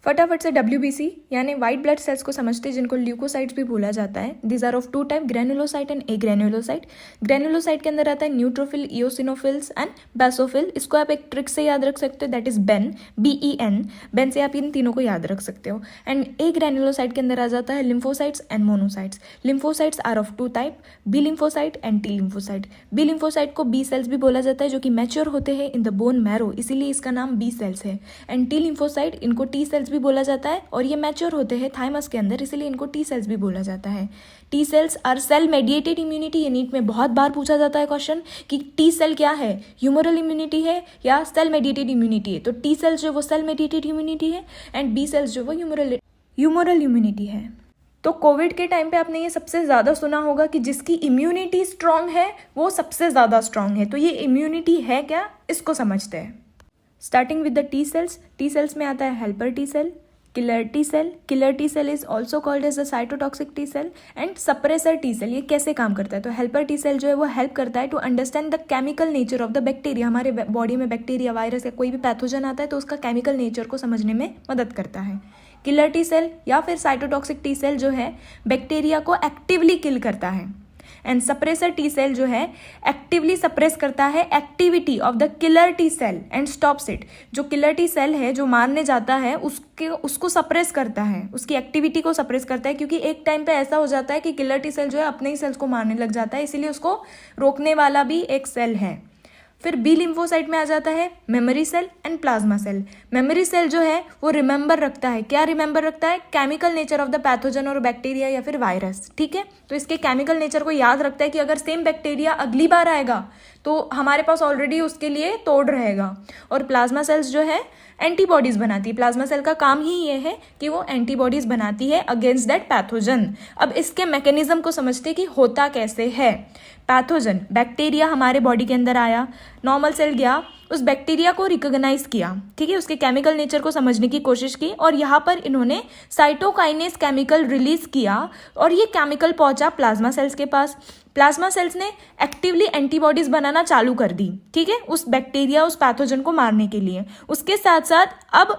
फटाफट से WBC यानी वाइट ब्लड सेल्स को समझते हैं, जिनको ल्यूकोसाइट्स भी बोला जाता है। This are of two type, granulocyte and agranulocyte. Granulocyte के अंदर आता है न्यूट्रोफिल, इओसिनोफिल्स एंड बेसोफिल। इसको आप एक ट्रिक से याद रख सकते हो, that is Ben, BEN। Ben से आप इन तीनों को याद रख सकते हो। एंड ए ग्रेनुलोसाइट के अंदर आ जाता है lymphocytes and monocytes. Lymphocytes are of two type, B lymphocyte and T lymphocyte. B lymphocyte को बी सेल्स भी बोला जाता है, जो कि मैच्योर होते हैं इन द बोन मैरो, इसीलिए इसका नाम बी सेल्स है। एंड टी लिम्फोसाइट, इनको टी सेल्स भी बोला जाता है और ये मैच्योर होते हैं थाइमस के अंदर, इसीलिए इनको टी सेल्स भी बोला जाता है। T cells are cell mediated immunity. ये नीट में बहुत बार पूछा जाता है क्वेश्चन कि टी सेल क्या है, ह्यूमरल इम्यूनिटी है या सेल मेडिएटेड इम्यूनिटी है। तो टी सेल्स जो वो सेल मेडिएटेड इम्यूनिटी है एंड बी सेल्स जो वो ह्यूमरल इम्यूनिटी है। तो कोविड के टाइम पे आपने ये सबसे ज़्यादा सुना होगा कि जिसकी इम्यूनिटी स्ट्रांग है वो सबसे ज़्यादा स्ट्रांग है। तो ये इम्यूनिटी है क्या, इसको समझते हैं। Starting with the T cells. T cells में आता है helper T cell, killer T cell. Killer T cell is also called as the cytotoxic T cell and suppressor T cell. ये कैसे काम करता है? तो हेल्पर टी सेल जो है वो हेल्प करता है to understand the chemical nature of the bacteria. हमारे बॉडी में बैक्टीरिया, वायरस या कोई भी पैथोजन आता है तो उसका केमिकल नेचर को समझने में मदद करता है। किलर टी सेल या फिर साइटोटॉक्सिक टी सेल जो है बैक्टीरिया को एक्टिवली किल करता है। एंड सप्रेसर टी सेल जो है एक्टिवली सप्रेस करता है activity of the killer T cell and stops it. जो किलर टी सेल है जो मारने जाता है उसको सप्रेस करता है, उसकी एक्टिविटी को सप्रेस करता है, क्योंकि एक टाइम पे ऐसा हो जाता है कि किलर टी सेल जो है अपने ही सेल्स को मारने लग जाता है, इसीलिए उसको रोकने वाला भी एक सेल है। फिर बी लिम्फोसाइट में आ जाता है memory cell and plasma cell. Memory cell जो है वो रिमेंबर रखता है, क्या रिमेंबर रखता है? Chemical nature of the pathogen और बैक्टीरिया या फिर वायरस। ठीक है, तो इसके केमिकल नेचर को याद रखता है कि अगर सेम बैक्टीरिया अगली बार आएगा तो हमारे पास ऑलरेडी उसके लिए तोड़ रहेगा। और प्लाज्मा सेल्स जो है एंटीबॉडीज बनाती है। प्लाज्मा सेल का काम ही ये है कि वो एंटीबॉडीज बनाती है अगेंस्ट दैट पैथोजन। अब इसके मैकेनिज्म को समझते कि होता कैसे है। पैथोजन, बैक्टीरिया हमारे बॉडी के अंदर आया, नॉर्मल सेल गया, उस बैक्टीरिया को रिकॉग्नाइज किया, ठीक है, उसके केमिकल नेचर को समझने की कोशिश की और यहाँ पर इन्होंने साइटोकाइनेज केमिकल रिलीज किया और ये केमिकल पहुंचा प्लाज्मा सेल्स के पास। प्लाज्मा सेल्स ने एक्टिवली एंटीबॉडीज बनाना चालू कर दी, ठीक है, उस बैक्टीरिया, उस पैथोजन को मारने के लिए। उसके साथ साथ अब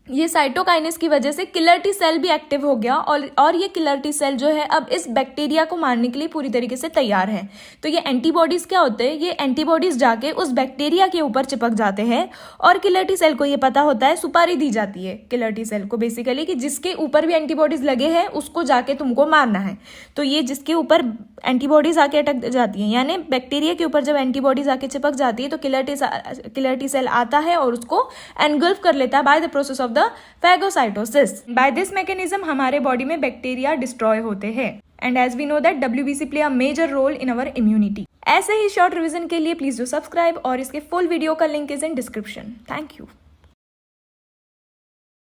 ये साइटोकाइनेस की वजह से किलर टी सेल भी एक्टिव हो गया और ये किलर टी सेल जो है अब इस बैक्टीरिया को मारने के लिए पूरी तरीके से तैयार है। तो ये एंटीबॉडीज क्या होते हैं? ये एंटीबॉडीज जाके उस बैक्टीरिया के ऊपर चिपक जाते हैं और किलर टी सेल को ये पता होता है, सुपारी दी जाती है किलर टी सेल को बेसिकली कि जिसके ऊपर भी एंटीबॉडीज लगे हैं उसको जाके तुमको मारना है। तो ये जिसके ऊपर एंटीबॉडीज आके अटक जाती है, यानी बैक्टीरिया के ऊपर जब एंटीबॉडीज आके चिपक जाती है तो किलर टी सेल आता है और उसको एनगल्फ कर लेता है by the process of the phagocytosis. By this mechanism हमारे बॉडी में बैक्टीरिया डिस्ट्रॉय होते हैं and as we know that WBC play a major role in our immunity. ऐसे ही शॉर्ट रिवीजन के लिए प्लीज डू सब्सक्राइब और इसके फुल वीडियो का link is in description. Thank you.